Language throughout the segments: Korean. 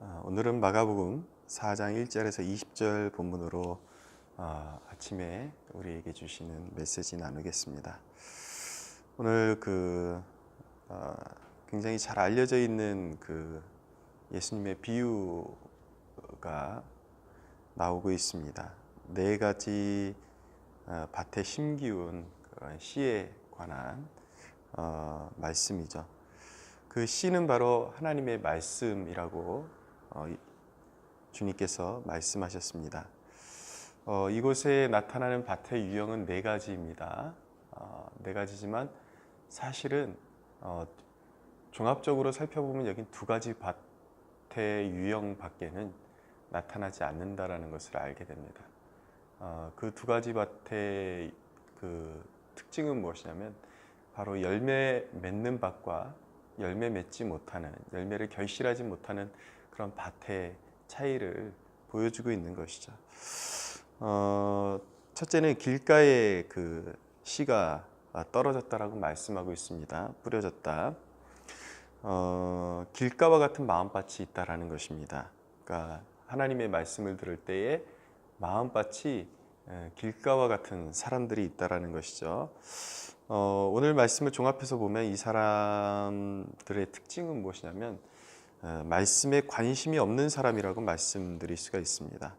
오늘은 마가복음 4장 1절에서 20절 본문으로 아침에 우리에게 주시는 메시지 나누겠습니다. 오늘 굉장히 잘 알려져 있는 예수님의 비유가 나오고 있습니다. 네 가지 밭에 심기운 그런 씨에 관한 말씀이죠. 그 씨는 바로 하나님의 말씀이라고 주님께서 말씀하셨습니다. 이곳에 나타나는 밭의 유형은 네 가지입니다. 네 가지지만 사실은 종합적으로 살펴보면 여긴 두 가지 밭의 유형밖에는 나타나지 않는다라는 것을 알게 됩니다. 그 두 가지 밭의 특징은 무엇이냐면 바로 열매 맺는 밭과 열매 맺지 못하는, 열매를 결실하지 못하는 그런 밭의 차이를 보여주고 있는 것이죠. 첫째는 길가에 씨가 떨어졌다라고 말씀하고 있습니다. 뿌려졌다. 길가와 같은 마음밭이 있다라는 것입니다. 그러니까 하나님의 말씀을 들을 때에 마음밭이 길가와 같은 사람들이 있다라는 것이죠. 오늘 말씀을 종합해서 보면 이 사람들의 특징은 무엇이냐면 말씀에 관심이 없는 사람이라고 말씀드릴 수가 있습니다.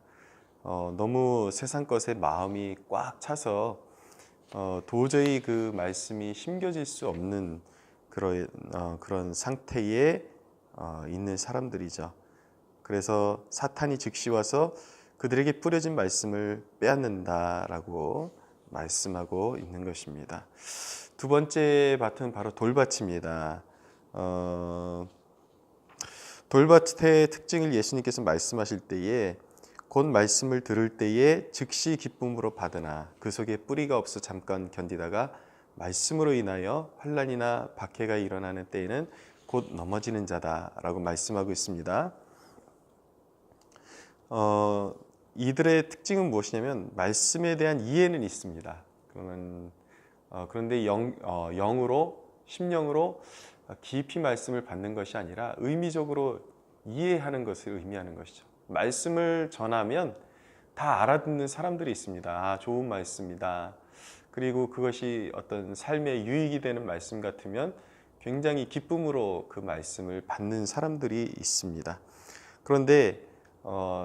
너무 세상 것에 마음이 꽉 차서 도저히 그 말씀이 심겨질 수 없는 그런 상태에 있는 사람들이죠. 그래서 사탄이 즉시 와서 그들에게 뿌려진 말씀을 빼앗는다라고 말씀하고 있는 것입니다. 두 번째 밭은 바로 돌밭입니다. 돌밭의 특징을 예수님께서 말씀하실 때에 곧 말씀을 들을 때에 즉시 기쁨으로 받으나 그 속에 뿌리가 없어 잠깐 견디다가 말씀으로 인하여 환난이나 박해가 일어나는 때에는 곧 넘어지는 자다라고 말씀하고 있습니다. 이들의 특징은 무엇이냐면 말씀에 대한 이해는 있습니다. 그런데 영으로 심령으로 깊이 말씀을 받는 것이 아니라 의미적으로 이해하는 것을 의미하는 것이죠. 말씀을 전하면 다 알아듣는 사람들이 있습니다. 좋은 말씀이다. 그리고 그것이 어떤 삶에 유익이 되는 말씀 같으면 굉장히 기쁨으로 그 말씀을 받는 사람들이 있습니다. 그런데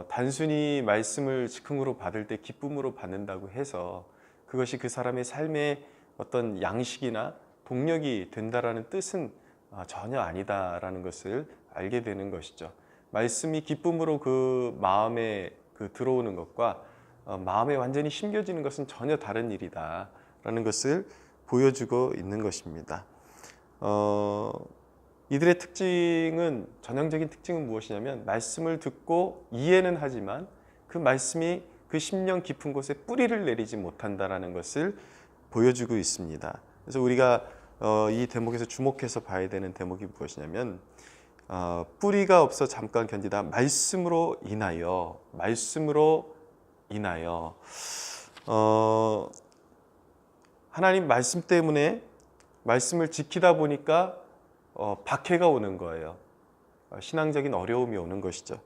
단순히 말씀을 즉흥으로 받을 때 기쁨으로 받는다고 해서 그것이 그 사람의 삶의 어떤 양식이나 동력이 된다라는 뜻은 전혀 아니다라는 것을 알게 되는 것이죠. 말씀이 기쁨으로 그 마음에 들어오는 것과 마음에 완전히 심겨지는 것은 전혀 다른 일이다라는 것을 보여주고 있는 것입니다. 이들의 특징은, 전형적인 특징은 무엇이냐면 말씀을 듣고 이해는 하지만 그 말씀이 그 심령 깊은 곳에 뿌리를 내리지 못한다는 것을 보여주고 있습니다. 그래서 우리가 이 대목에서 주목해서 봐야 되는 대목이 무엇이냐면 뿌리가 없어 잠깐 견디다 말씀으로 인하여 하나님 말씀 때문에 말씀을 지키다 보니까 박해가 오는 거예요. 신앙적인 어려움이 오는 것이죠.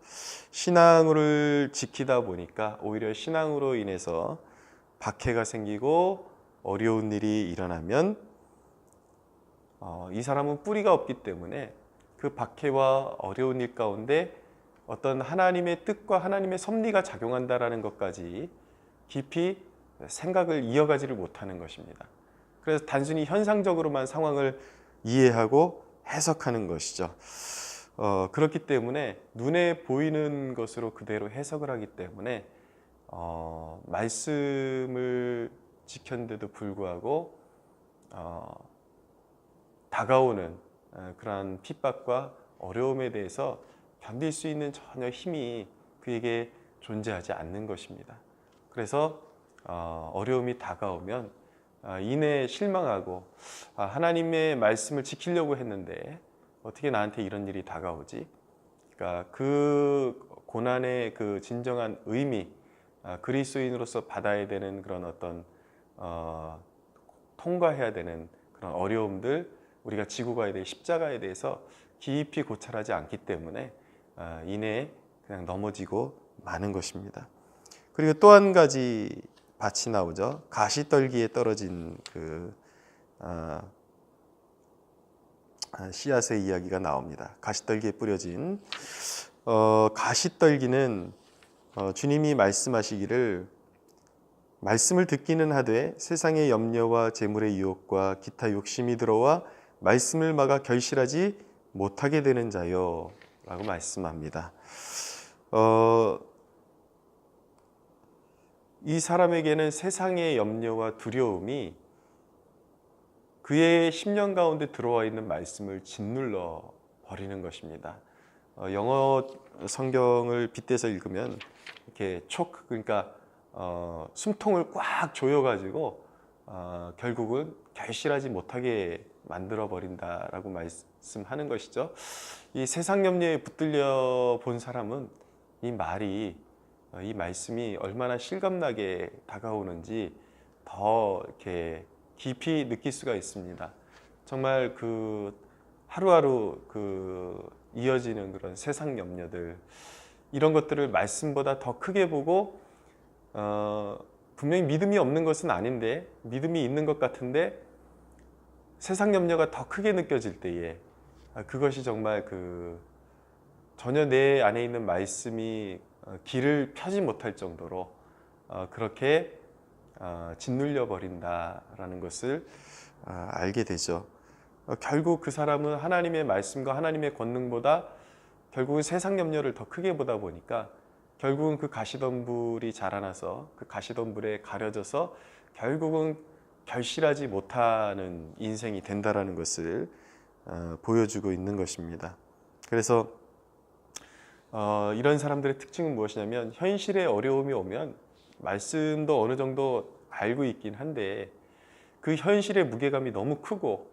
신앙을 지키다 보니까 오히려 신앙으로 인해서 박해가 생기고 어려운 일이 일어나면 이 사람은 뿌리가 없기 때문에 그 박해와 어려운 일 가운데 어떤 하나님의 뜻과 하나님의 섭리가 작용한다라는 것까지 깊이 생각을 이어가지를 못하는 것입니다. 그래서 단순히 현상적으로만 상황을 이해하고 해석하는 것이죠. 그렇기 때문에 눈에 보이는 것으로 그대로 해석을 하기 때문에 말씀을 지켰는데도 불구하고 다가오는 그러한 핍박과 어려움에 대해서 견딜 수 있는 전혀 힘이 그에게 존재하지 않는 것입니다. 그래서 어려움이 다가오면 이내 실망하고 하나님의 말씀을 지키려고 했는데 어떻게 나한테 이런 일이 다가오지? 그러니까 그 고난의 그 진정한 의미, 그리스도인으로서 받아야 되는 그런 어떤 통과해야 되는 그런 어려움들, 우리가 지고 가야 될 십자가에 대해서 깊이 고찰하지 않기 때문에 이내에 그냥 넘어지고 마는 것입니다. 그리고 또 한 가지 밭이 나오죠. 가시떨기에 떨어진 씨앗의 이야기가 나옵니다. 가시떨기에 뿌려진 가시떨기는 주님이 말씀하시기를 말씀을 듣기는 하되 세상의 염려와 재물의 유혹과 기타 욕심이 들어와 말씀을 막아 결실하지 못하게 되는 자요 라고 말씀합니다. 이 사람에게는 세상의 염려와 두려움이 그의 심령 가운데 들어와 있는 말씀을 짓눌러 버리는 것입니다. 영어 성경을 빗대서 읽으면 이렇게 초크, 그러니까 숨통을 꽉 조여가지고 결국은 결실하지 못하게 만들어 버린다라고 말씀하는 것이죠. 이 세상 염려에 붙들려 본 사람은 이 말씀이 얼마나 실감나게 다가오는지 더 이렇게 깊이 느낄 수가 있습니다. 정말 하루하루 이어지는 그런 세상 염려들, 이런 것들을 말씀보다 더 크게 보고 분명히 믿음이 없는 것은 아닌데, 믿음이 있는 것 같은데 세상 염려가 더 크게 느껴질 때에 그것이 정말 전혀 내 안에 있는 말씀이 길을 펴지 못할 정도로 그렇게 짓눌려 버린다라는 것을 알게 되죠. 결국 그 사람은 하나님의 말씀과 하나님의 권능보다 결국은 세상 염려를 더 크게 보다 보니까 결국은 그 가시덤불이 자라나서 그 가시덤불에 가려져서 결국은 결실하지 못하는 인생이 된다라는 것을 보여주고 있는 것입니다. 그래서 이런 사람들의 특징은 무엇이냐면, 현실에 어려움이 오면 말씀도 어느 정도 알고 있긴 한데 그 현실의 무게감이 너무 크고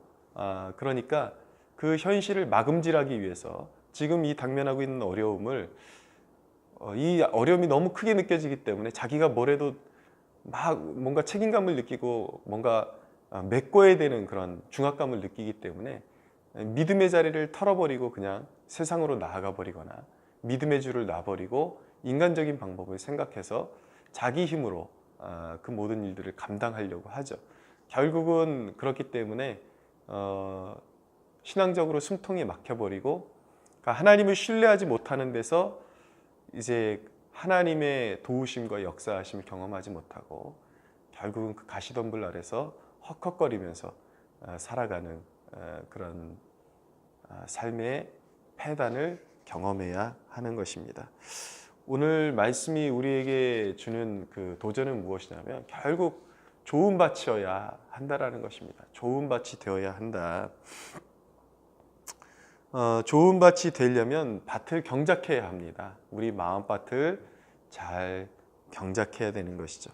그러니까 그 현실을 막음질하기 위해서 지금 이 당면하고 있는 어려움을 이 어려움이 너무 크게 느껴지기 때문에 자기가 뭐래도 막 뭔가 책임감을 느끼고 뭔가 메꿔야 되는 그런 중압감을 느끼기 때문에 믿음의 자리를 털어버리고 그냥 세상으로 나아가 버리거나 믿음의 줄을 놔버리고 인간적인 방법을 생각해서 자기 힘으로 그 모든 일들을 감당하려고 하죠. 결국은 그렇기 때문에 신앙적으로 숨통이 막혀버리고, 그러니까 하나님을 신뢰하지 못하는 데서 이제 하나님의 도우심과 역사하심을 경험하지 못하고 결국은 그 가시덤불 아래서 헉헉거리면서 살아가는 그런 삶의 패단을 경험해야 하는 것입니다. 오늘 말씀이 우리에게 주는 그 도전은 무엇이냐면 결국 좋은 밭이어야 한다라는 것입니다. 좋은 밭이 되어야 한다. 좋은 밭이 되려면 밭을 경작해야 합니다. 우리 마음밭을 잘 경작해야 되는 것이죠.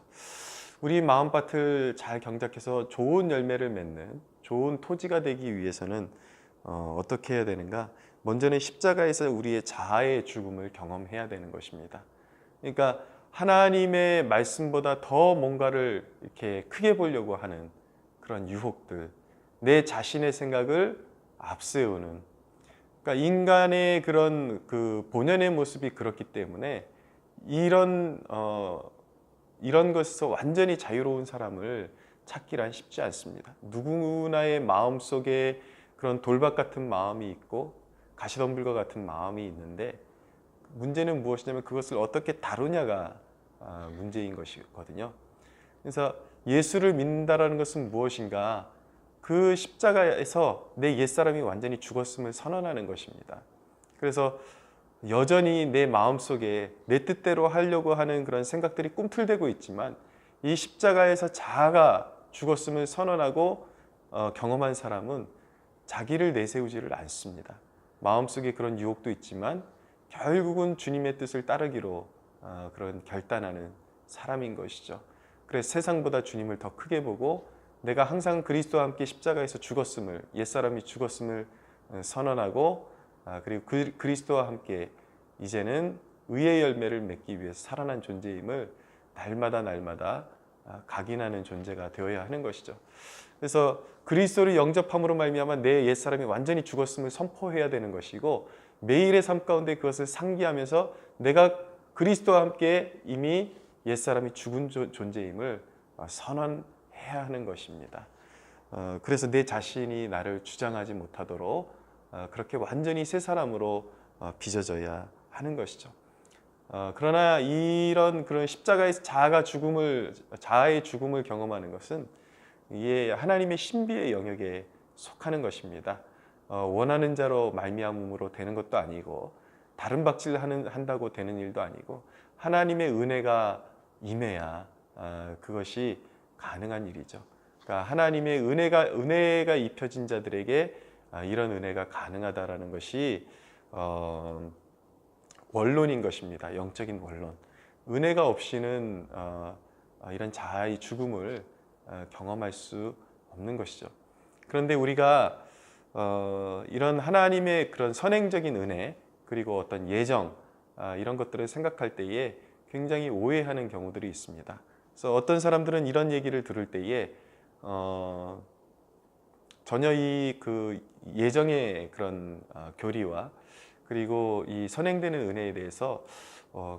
우리 마음밭을 잘 경작해서 좋은 열매를 맺는 좋은 토지가 되기 위해서는 어떻게 해야 되는가? 먼저는 십자가에서 우리의 자아의 죽음을 경험해야 되는 것입니다. 그러니까 하나님의 말씀보다 더 뭔가를 이렇게 크게 보려고 하는 그런 유혹들, 내 자신의 생각을 앞세우는, 그러니까 인간의 그런 본연의 모습이 그렇기 때문에 이런 것에서 완전히 자유로운 사람을 찾기란 쉽지 않습니다. 누구나의 마음 속에 그런 돌박 같은 마음이 있고 가시덤불과 같은 마음이 있는데, 문제는 무엇이냐면 그것을 어떻게 다루냐가 문제인 것이거든요. 그래서 예수를 믿는다라는 것은 무엇인가? 그 십자가에서 내 옛사람이 완전히 죽었음을 선언하는 것입니다. 그래서 여전히 내 마음속에 내 뜻대로 하려고 하는 그런 생각들이 꿈틀대고 있지만 이 십자가에서 자아가 죽었음을 선언하고 경험한 사람은 자기를 내세우지를 않습니다. 마음속에 그런 유혹도 있지만 결국은 주님의 뜻을 따르기로 그런 결단하는 사람인 것이죠. 그래서 세상보다 주님을 더 크게 보고 내가 항상 그리스도와 함께 십자가에서 죽었음을, 옛사람이 죽었음을 선언하고 그리고 그리스도와 함께 이제는 의의 열매를 맺기 위해서 살아난 존재임을 날마다 각인하는 존재가 되어야 하는 것이죠. 그래서 그리스도를 영접함으로 말미암아 내 옛사람이 완전히 죽었음을 선포해야 되는 것이고, 매일의 삶 가운데 그것을 상기하면서 내가 그리스도와 함께 이미 옛사람이 죽은 존재임을 선언해야 하는 것입니다. 그래서 내 자신이 나를 주장하지 못하도록 그렇게 완전히 새 사람으로 빚어져야 하는 것이죠. 그러나 이런 그런 십자가에서 자아의 죽음을 경험하는 것은 이게 하나님의 신비의 영역에 속하는 것입니다. 원하는 자로 말미암음으로 되는 것도 아니고 다른 박질 한다고 되는 일도 아니고 하나님의 은혜가 임해야 그것이 가능한 일이죠. 그러니까 하나님의 은혜가 입혀진 자들에게 이런 은혜가 가능하다라는 것이 원론인 것입니다. 영적인 원론. 은혜가 없이는 이런 자아의 죽음을 경험할 수 없는 것이죠. 그런데 우리가 이런 하나님의 그런 선행적인 은혜 그리고 어떤 예정 이런 것들을 생각할 때에 굉장히 오해하는 경우들이 있습니다. 그래서 어떤 사람들은 이런 얘기를 들을 때에 전혀 이 그 예정의 그런 교리와 그리고 이 선행되는 은혜에 대해서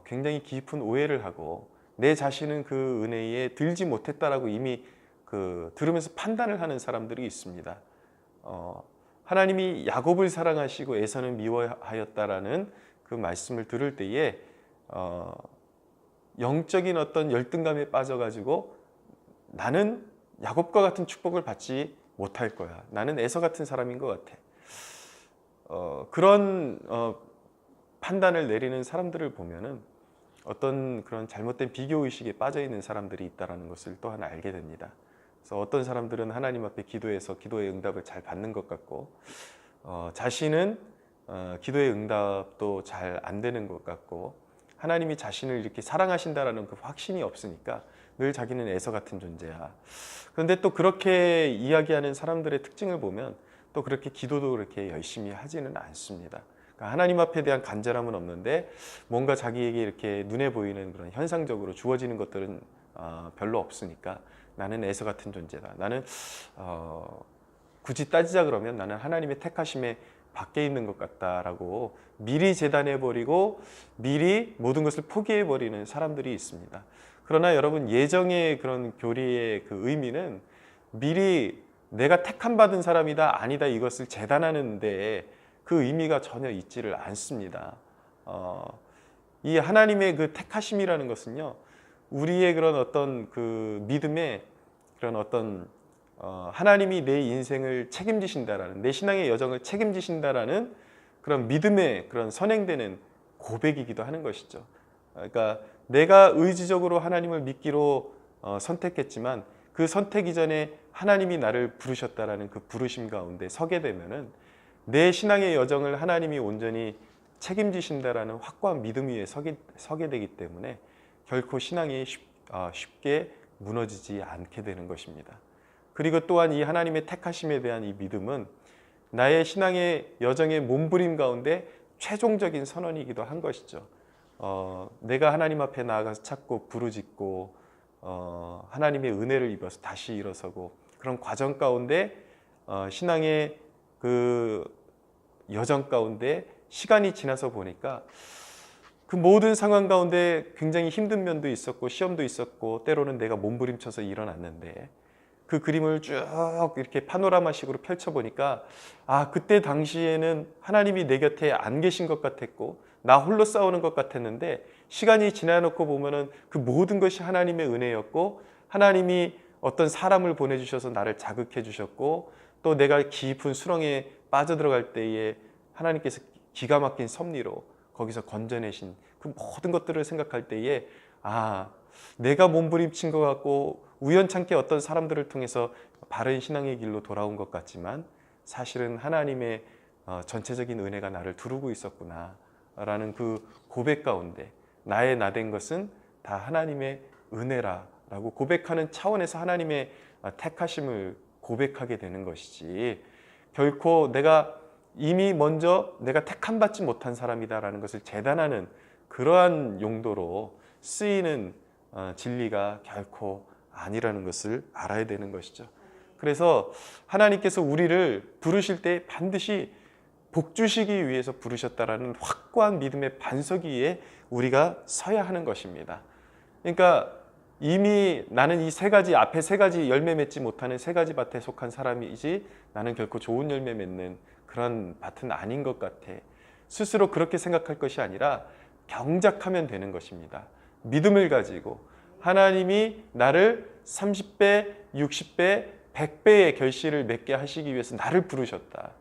굉장히 깊은 오해를 하고 내 자신은 그 은혜에 들지 못했다라고 이미 들으면서 판단을 하는 사람들이 있습니다. 하나님이 야곱을 사랑하시고 에서는 미워하였다라는 그 말씀을 들을 때에 영적인 어떤 열등감에 빠져가지고 나는 야곱과 같은 축복을 받지 못할 거야. 나는 에서 같은 사람인 것 같아. 그런 판단을 내리는 사람들을 보면은 어떤 그런 잘못된 비교 의식에 빠져 있는 사람들이 있다는 것을 또한 알게 됩니다. 그래서 어떤 사람들은 하나님 앞에 기도해서 기도의 응답을 잘 받는 것 같고 자신은 기도의 응답도 잘 안 되는 것 같고 하나님이 자신을 이렇게 사랑하신다라는 그 확신이 없으니까 늘 자기는 에서 같은 존재야. 그런데 또 그렇게 이야기하는 사람들의 특징을 보면 또 그렇게 기도도 그렇게 열심히 하지는 않습니다. 그러니까 하나님 앞에 대한 간절함은 없는데 뭔가 자기에게 이렇게 눈에 보이는 그런 현상적으로 주어지는 것들은 별로 없으니까 나는 에서 같은 존재다. 나는 굳이 따지자 그러면 나는 하나님의 택하심에 밖에 있는 것 같다라고 미리 재단해버리고 미리 모든 것을 포기해버리는 사람들이 있습니다. 그러나 여러분 예정의 그런 교리의 그 의미는 미리 내가 택함 받은 사람이다 아니다 이것을 재단하는데 그 의미가 전혀 있지를 않습니다. 이 하나님의 그 택하심이라는 것은요 우리의 그런 어떤 그 믿음의 그런 어떤 하나님이 내 인생을 책임지신다라는 내 신앙의 여정을 책임지신다라는 그런 믿음의 그런 선행되는 고백이기도 하는 것이죠. 그러니까 내가 의지적으로 하나님을 믿기로 선택했지만 그 선택 이전에 하나님이 나를 부르셨다라는 그 부르심 가운데 서게 되면은 내 신앙의 여정을 하나님이 온전히 책임지신다라는 확고한 믿음 위에 서게 되기 때문에 결코 신앙이 쉽게 무너지지 않게 되는 것입니다. 그리고 또한 이 하나님의 택하심에 대한 이 믿음은 나의 신앙의 여정의 몸부림 가운데 최종적인 선언이기도 한 것이죠. 내가 하나님 앞에 나아가서 찾고 부르짖고 하나님의 은혜를 입어서 다시 일어서고 그런 과정 가운데 신앙의 그 여정 가운데 시간이 지나서 보니까 그 모든 상황 가운데 굉장히 힘든 면도 있었고 시험도 있었고 때로는 내가 몸부림쳐서 일어났는데 그 그림을 쭉 이렇게 파노라마식으로 펼쳐보니까 그때 당시에는 하나님이 내 곁에 안 계신 것 같았고 나 홀로 싸우는 것 같았는데 시간이 지나놓고 보면은 그 모든 것이 하나님의 은혜였고 하나님이 어떤 사람을 보내주셔서 나를 자극해 주셨고 또 내가 깊은 수렁에 빠져들어갈 때에 하나님께서 기가 막힌 섭리로 거기서 건져내신 그 모든 것들을 생각할 때에 내가 몸부림친 것 같고 우연찮게 어떤 사람들을 통해서 바른 신앙의 길로 돌아온 것 같지만 사실은 하나님의 전체적인 은혜가 나를 두르고 있었구나 라는 그 고백 가운데 나의 나된 것은 다 하나님의 은혜라고 고백하는 차원에서 하나님의 택하심을 고백하게 되는 것이지 결코 내가 이미 먼저 내가 택함 받지 못한 사람이다라는 것을 재단하는 그러한 용도로 쓰이는 진리가 결코 아니라는 것을 알아야 되는 것이죠. 그래서 하나님께서 우리를 부르실 때 반드시 복 주시기 위해서 부르셨다라는 확고한 믿음의 반석 위에 우리가 서야 하는 것입니다. 그러니까 이미 나는 이 세 가지, 앞에 세 가지 열매 맺지 못하는 세 가지 밭에 속한 사람이지 나는 결코 좋은 열매 맺는 그런 밭은 아닌 것 같아. 스스로 그렇게 생각할 것이 아니라 경작하면 되는 것입니다. 믿음을 가지고 하나님이 나를 30배, 60배, 100배의 결실을 맺게 하시기 위해서 나를 부르셨다.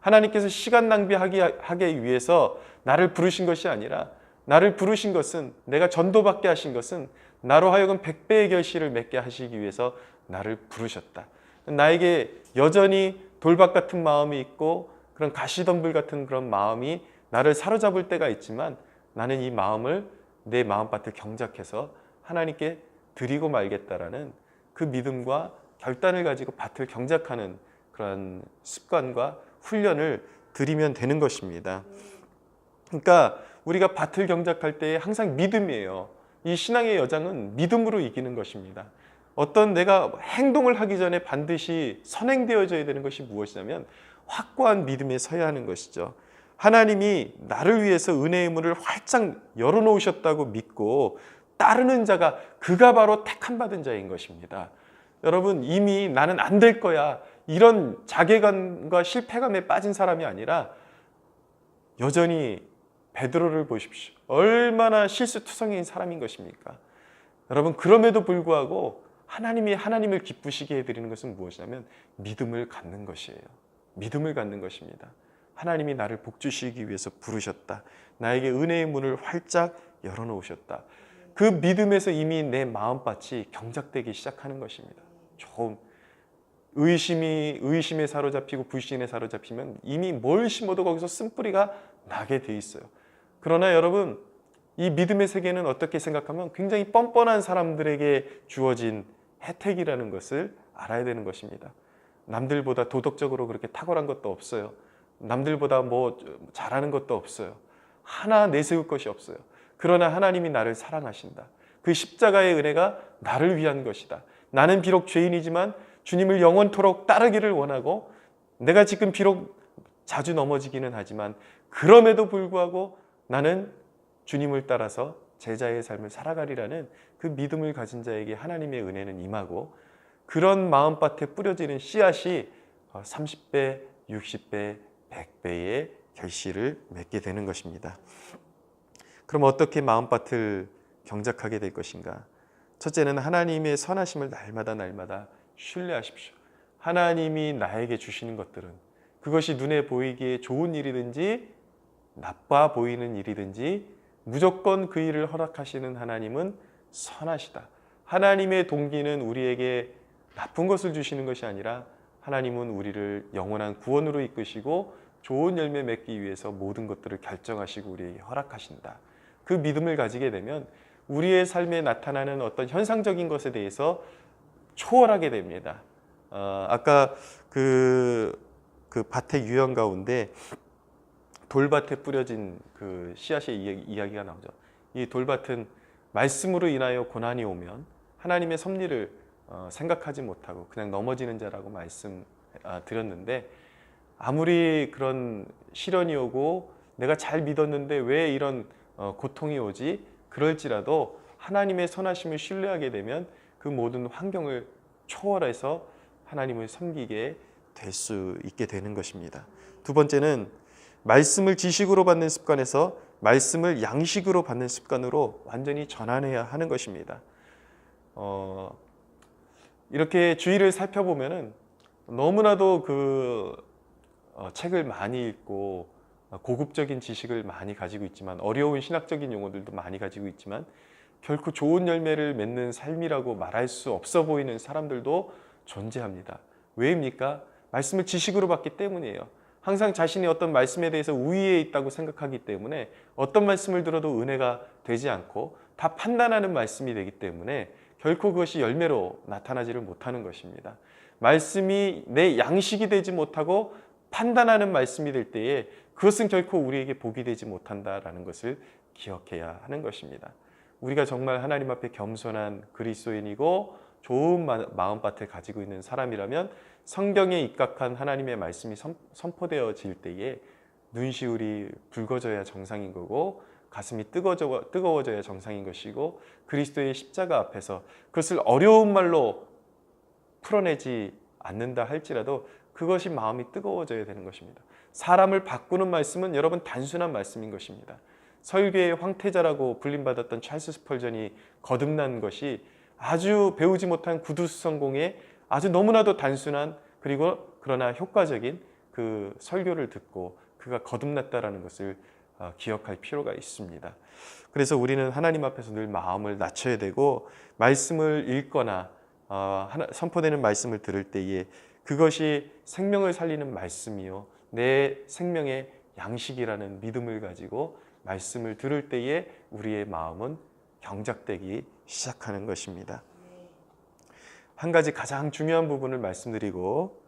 하나님께서 시간 낭비하기 위해서 나를 부르신 것이 아니라 나를 부르신 것은, 내가 전도받게 하신 것은 나로 하여금 100배의 결실을 맺게 하시기 위해서 나를 부르셨다. 나에게 여전히 돌박 같은 마음이 있고 그런 가시덤불 같은 그런 마음이 나를 사로잡을 때가 있지만 나는 이 마음을, 내 마음밭을 경작해서 하나님께 드리고 말겠다라는 그 믿음과 결단을 가지고 밭을 경작하는 그런 습관과 훈련을 들이면 되는 것입니다. 그러니까 우리가 밭을 경작할 때 항상 믿음이에요. 이 신앙의 여장은 믿음으로 이기는 것입니다. 어떤 내가 행동을 하기 전에 반드시 선행되어져야 되는 것이 무엇이냐면 확고한 믿음에 서야 하는 것이죠. 하나님이 나를 위해서 은혜의 문을 활짝 열어놓으셨다고 믿고 따르는 자가, 그가 바로 택함 받은 자인 것입니다. 여러분, 이미 나는 안 될 거야, 이런 자괴감과 실패감에 빠진 사람이 아니라 여전히 베드로를 보십시오. 얼마나 실수투성이인 사람인 것입니까? 여러분, 그럼에도 불구하고 하나님을 기쁘시게 해드리는 것은 무엇이냐면 믿음을 갖는 것이에요. 믿음을 갖는 것입니다. 하나님이 나를 복주시기 위해서 부르셨다. 나에게 은혜의 문을 활짝 열어놓으셨다. 그 믿음에서 이미 내 마음밭이 경작되기 시작하는 것입니다. 좀 의심에 사로잡히고 불신에 사로잡히면 이미 뭘 심어도 거기서 쓴뿌리가 나게 돼 있어요. 그러나 여러분, 이 믿음의 세계는 어떻게 생각하면 굉장히 뻔뻔한 사람들에게 주어진 혜택이라는 것을 알아야 되는 것입니다. 남들보다 도덕적으로 그렇게 탁월한 것도 없어요. 남들보다 뭐 잘하는 것도 없어요. 하나 내세울 것이 없어요. 그러나 하나님이 나를 사랑하신다. 그 십자가의 은혜가 나를 위한 것이다. 나는 비록 죄인이지만 주님을 영원토록 따르기를 원하고, 내가 지금 비록 자주 넘어지기는 하지만 그럼에도 불구하고 나는 주님을 따라서 제자의 삶을 살아가리라는 그 믿음을 가진 자에게 하나님의 은혜는 임하고, 그런 마음밭에 뿌려지는 씨앗이 30배, 60배, 100배의 결실을 맺게 되는 것입니다. 그럼 어떻게 마음밭을 경작하게 될 것인가? 첫째는 하나님의 선하심을 날마다 신뢰하십시오. 하나님이 나에게 주시는 것들은, 그것이 눈에 보이기에 좋은 일이든지 나빠 보이는 일이든지, 무조건 그 일을 허락하시는 하나님은 선하시다. 하나님의 동기는 우리에게 나쁜 것을 주시는 것이 아니라 하나님은 우리를 영원한 구원으로 이끄시고 좋은 열매 맺기 위해서 모든 것들을 결정하시고 우리에게 허락하신다. 그 믿음을 가지게 되면 우리의 삶에 나타나는 어떤 현상적인 것에 대해서 초월하게 됩니다. 아까 그 밭의 유형 가운데 돌밭에 뿌려진 그 씨앗의 이야기가 나오죠. 이 돌밭은 말씀으로 인하여 고난이 오면 하나님의 섭리를 생각하지 못하고 그냥 넘어지는 자라고 말씀드렸는데, 아무리 그런 시련이 오고 내가 잘 믿었는데 왜 이런 고통이 오지? 그럴지라도 하나님의 선하심을 신뢰하게 되면 그 모든 환경을 초월해서 하나님을 섬기게 될 수 있게 되는 것입니다. 두 번째는 말씀을 지식으로 받는 습관에서 말씀을 양식으로 받는 습관으로 완전히 전환해야 하는 것입니다. 이렇게 주위를 살펴보면은 너무나도 책을 많이 읽고 고급적인 지식을 많이 가지고 있지만, 어려운 신학적인 용어들도 많이 가지고 있지만 결코 좋은 열매를 맺는 삶이라고 말할 수 없어 보이는 사람들도 존재합니다. 왜입니까? 말씀을 지식으로 받기 때문이에요. 항상 자신이 어떤 말씀에 대해서 우위에 있다고 생각하기 때문에 어떤 말씀을 들어도 은혜가 되지 않고 다 판단하는 말씀이 되기 때문에 결코 그것이 열매로 나타나지를 못하는 것입니다. 말씀이 내 양식이 되지 못하고 판단하는 말씀이 될 때에 그것은 결코 우리에게 복이 되지 못한다라는 것을 기억해야 하는 것입니다. 우리가 정말 하나님 앞에 겸손한 그리스도인이고 좋은 마음밭을 가지고 있는 사람이라면 성경에 입각한 하나님의 말씀이 선포되어질 때에 눈시울이 붉어져야 정상인 거고 가슴이 뜨거워져야 정상인 것이고 그리스도의 십자가 앞에서 그것을 어려운 말로 풀어내지 않는다 할지라도 그것이 마음이 뜨거워져야 되는 것입니다. 사람을 바꾸는 말씀은 여러분 단순한 말씀인 것입니다. 설교의 황태자라고 불림받았던 찰스 스펄전이 거듭난 것이 아주 배우지 못한 구두수성공의 아주 너무나도 단순한 그리고 그러나 효과적인 그 설교를 듣고 그가 거듭났다라는 것을 기억할 필요가 있습니다. 그래서 우리는 하나님 앞에서 늘 마음을 낮춰야 되고 말씀을 읽거나 선포되는 말씀을 들을 때에 그것이 생명을 살리는 말씀이요 내 생명의 양식이라는 믿음을 가지고 말씀을 들을 때에 우리의 마음은 경작되기 시작하는 것입니다. 한 가지 가장 중요한 부분을 말씀드리고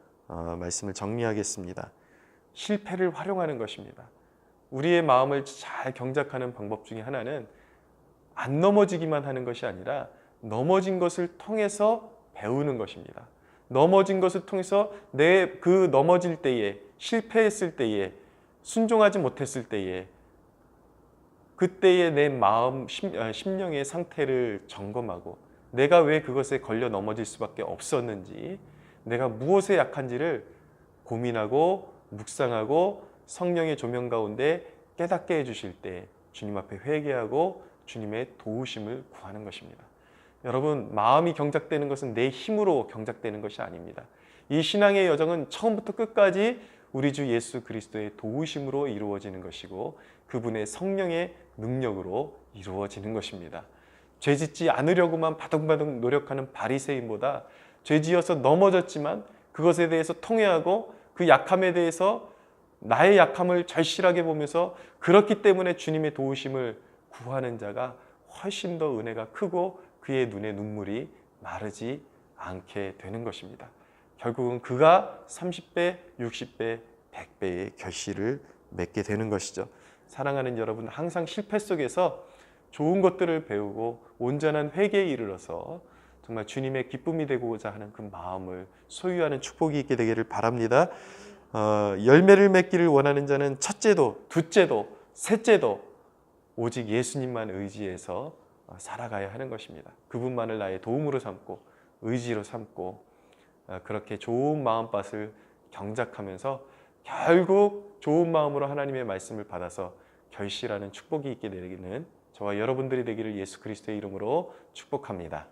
말씀을 정리하겠습니다. 실패를 활용하는 것입니다. 우리의 마음을 잘 경작하는 방법 중에 하나는 안 넘어지기만 하는 것이 아니라 넘어진 것을 통해서 배우는 것입니다. 넘어진 것을 통해서 그 넘어질 때에 실패했을 때에 순종하지 못했을 때에 그때의 내 마음 심령의 상태를 점검하고 내가 왜 그것에 걸려 넘어질 수밖에 없었는지 내가 무엇에 약한지를 고민하고 묵상하고 성령의 조명 가운데 깨닫게 해주실 때 주님 앞에 회개하고 주님의 도우심을 구하는 것입니다. 여러분 마음이 경작되는 것은 내 힘으로 경작되는 것이 아닙니다. 이 신앙의 여정은 처음부터 끝까지 우리 주 예수 그리스도의 도우심으로 이루어지는 것이고 그분의 성령의 능력으로 이루어지는 것입니다. 죄짓지 않으려고만 바둥바둥 노력하는 바리새인보다 죄지어서 넘어졌지만 그것에 대해서 통회하고 그 약함에 대해서 나의 약함을 절실하게 보면서 그렇기 때문에 주님의 도우심을 구하는 자가 훨씬 더 은혜가 크고 그의 눈에 눈물이 마르지 않게 되는 것입니다. 결국은 그가 30배, 60배, 100배의 결실을 맺게 되는 것이죠. 사랑하는 여러분, 항상 실패 속에서 좋은 것들을 배우고 온전한 회개에 이르러서 정말 주님의 기쁨이 되고자 하는 그 마음을 소유하는 축복이 있게 되기를 바랍니다. 열매를 맺기를 원하는 자는 첫째도, 둘째도, 셋째도 오직 예수님만 의지해서 살아가야 하는 것입니다. 그분만을 나의 도움으로 삼고 의지로 삼고 그렇게 좋은 마음밭을 경작하면서 결국 좋은 마음으로 하나님의 말씀을 받아서 결실하는 축복이 있게 되기는 저와 여러분들이 되기를 예수 그리스도의 이름으로 축복합니다.